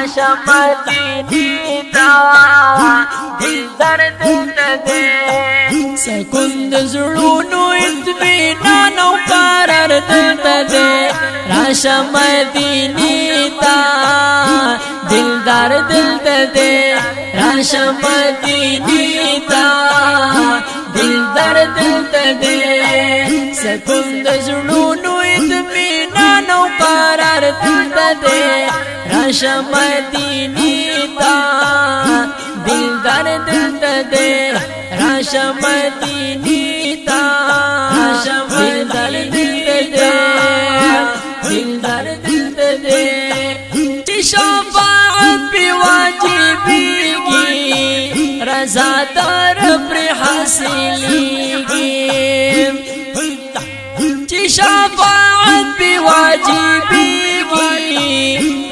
راشه مدینی تا دل درد دے سکون د زړونو اطمینان او قرار دلته دی راشه مدینې ته دلدار دلته دی راشه مدینې ته دلدار دلته دی سکون د زړونو اطمینان او قرار دلته دی راشه مدینې ته دلدار دلته دی راشه مدینې ته راشه مدینې ته دلدار دلته دی چې شفاعت پې واجبېږي رضا در پرې حاصلېږي چې شفاعت پې واجبېږي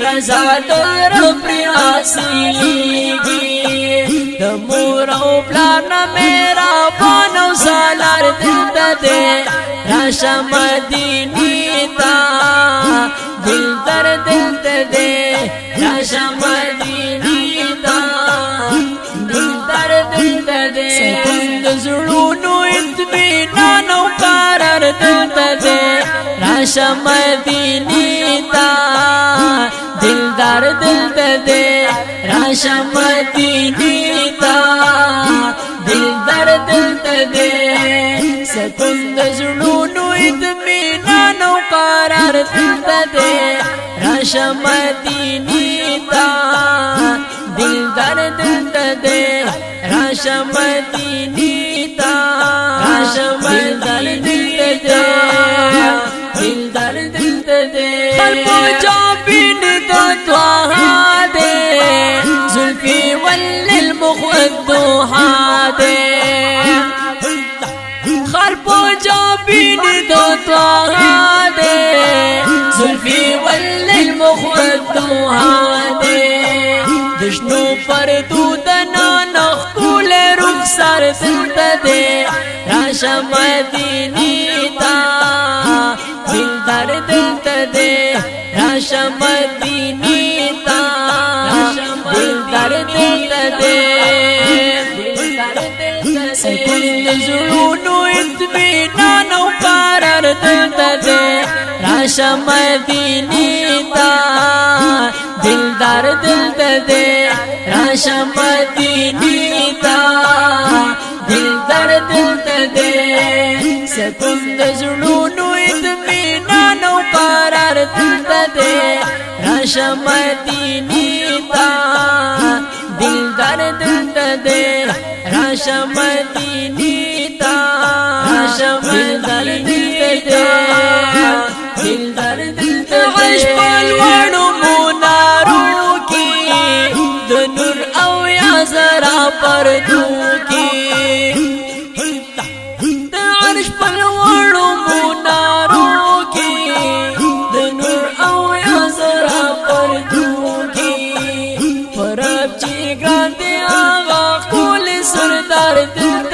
رضا در پرې حاصلېږي د مور او پلار نه مهربان او سالار دلته دی راشه مدینې ته دلدار دلته دی راشه مدینې ته دلدار دلته دی سکون د زړونو اطمینان او قرار دلته دی راشه مدینې ته دلدار دلته دی راشه مدینې ته دلدار دلته دی سکون د زړونو اطمینان او قرار دلته دی راشه مدینې ته دلدار دلته دی راشه مدینې ته راشه مدینې ته دلدار دلته دی خلقو جابین د طه دی زلفی والمخدوحا دی خلقو جابین د طه دی زلفی والمخدوحا دی دشنو پردو دنان اختول رخسار دلته دی راشه مدینې ته دلدار دلته دی راشه مدینې ته دلدار دلته دی سکون د زړونو اطمینان او قرار دلته دی راشه مدینې ته دلدار دلته دی راشه مدینې ته دلدار دلته دی سکون د زړونو اطمینان او قرار دلته دی راشه مدینې ته دلدار دلته دی راشه مدینې ته راشه مدینې ته دلدار دلته دی عشق پلوړو منارو کې د نور او یا زرا پردو کې د عرش پلوړو منارو کې د نور او یا زرا پردو کې پرب چې ګران دی آغا کول سردار دلته